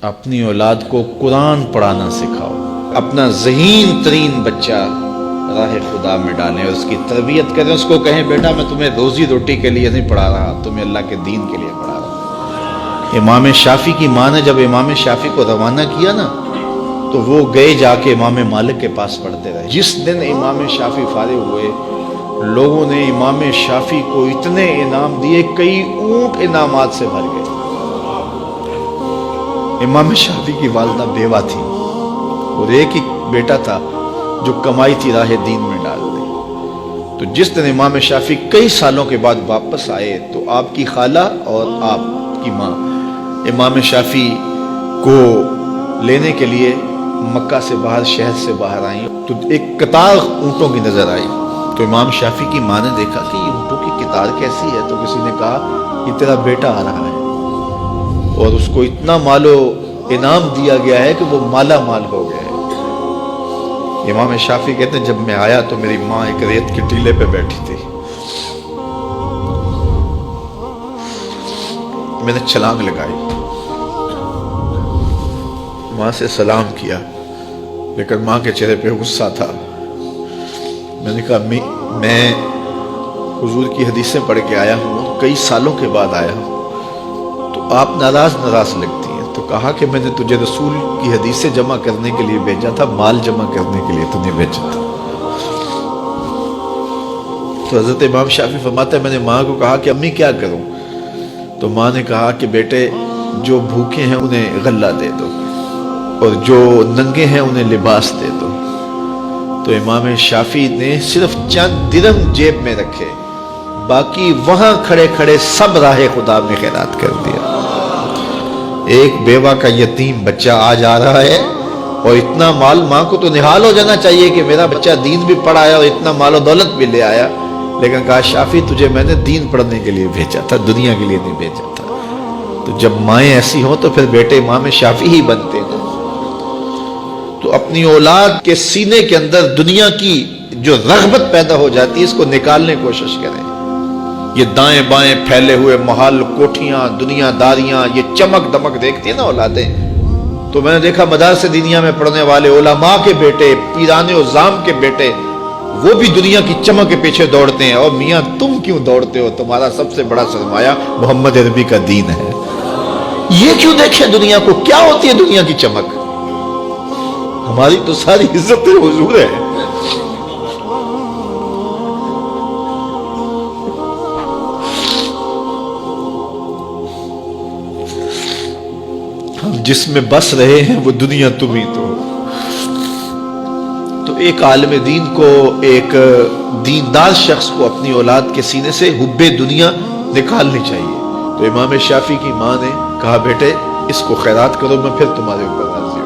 اپنی اولاد کو قرآن پڑھانا سکھاؤ، اپنا ذہین ترین بچہ راہ خدا میں ڈالیں اور اس کی تربیت کریں، اس کو کہیں بیٹا میں تمہیں روزی روٹی کے لیے نہیں پڑھا رہا، تمہیں اللہ کے دین کے لیے پڑھا رہا۔ امام شافعی کی ماں نے جب امام شافعی کو روانہ کیا نا تو وہ گئے جا کے امام مالک کے پاس پڑھتے رہے۔ جس دن امام شافعی فارغ ہوئے لوگوں نے امام شافعی کو اتنے انعام دیے، کئی اونٹ انعامات سے بھر گئے۔ امام شافعی کی والدہ بیوہ تھی اور ایک ہی بیٹا تھا جو کمائی تھی راہ دین میں ڈال دی۔ تو جس دن امام شافعی کئی سالوں کے بعد واپس آئے تو آپ کی خالہ اور آپ کی ماں امام شافعی کو لینے کے لیے مکہ سے باہر، شہر سے باہر آئیں تو ایک قطار اونٹوں کی نظر آئی۔ تو امام شافعی کی ماں نے دیکھا کہ یہ اونٹوں کی قطار کیسی ہے، تو کسی نے کہا یہ تیرا بیٹا آ رہا ہے اور اس کو اتنا مال و انعام دیا گیا ہے کہ وہ مالا مال ہو گیا ہے۔ امام شافعی کہتے ہیں جب میں آیا تو میری ماں ایک ریت کے ٹیلے پہ بیٹھی تھی، میں نے چھلانگ لگائی، ماں سے سلام کیا، لیکن ماں کے چہرے پہ غصہ تھا۔ میں نے کہا امی میں حضور کی حدیثیں پڑھ کے آیا ہوں، کئی سالوں کے بعد آیا ہوں، تو آپ ناراض لگتی ہیں۔ تو کہا کہ میں نے تجھے رسول کی حدیثیں جمع کرنے کے لیے بھیجا تھا، مال جمع کرنے کے لیے تو نہیں بھیجا تھا۔ تو حضرت امام شافعی فرماتا ہے میں نے ماں کو کہا کہ امی کیا کروں؟ تو ماں نے کہا کہ بیٹے جو بھوکے ہیں انہیں غلہ دے دو اور جو ننگے ہیں انہیں لباس دے دو۔ تو امام شافعی نے صرف چند درہم جیب میں رکھے، باقی وہاں کھڑے کھڑے سب راہ خدا میں خیرات کر دیا۔ ایک بیوہ کا یتیم بچہ آج آ رہا ہے اور اتنا مال، ماں کو تو نہال ہو جانا چاہیے کہ میرا بچہ دین بھی پڑھایا اور اتنا مال و دولت بھی لے آیا، لیکن کہا شافعی تجھے میں نے دین پڑھنے کے لیے بھیجا تھا، دنیا کے لیے نہیں بھیجا تھا۔ تو جب مائیں ایسی ہوں تو پھر بیٹے امام شافعی ہی بنتے ہیں۔ تو اپنی اولاد کے سینے کے اندر دنیا کی جو رغبت پیدا ہو جاتی ہے اس کو نکالنے کی کوشش کریں۔ یہ دائیں بائیں پھیلے ہوئے محل، کوٹھیاں، دنیا داریاں، یہ چمک دمک دیکھتی ہیں نا اولادیں، تو میں نے دیکھا مدارس دینیہ میں پڑھنے والے علماء کے بیٹے، پیران عظام کے بیٹے، وہ بھی دنیا کی چمک کے پیچھے دوڑتے ہیں۔ اور میاں تم کیوں دوڑتے ہو؟ تمہارا سب سے بڑا سرمایہ محمد عربی کا دین ہے۔ یہ کیوں دیکھیں دنیا کو؟ کیا ہوتی ہے دنیا کی چمک؟ ہماری تو ساری عزت حضور ہے۔ ہم جس میں بس رہے ہیں وہ دنیا تم ہی تو ہو۔ تو ایک عالم دین کو، ایک دیندار شخص کو اپنی اولاد کے سینے سے حب دنیا نکالنی چاہیے۔ تو امام شافعی کی ماں نے کہا بیٹے اس کو خیرات کرو، میں پھر تمہارے اوپر راضی ہوں۔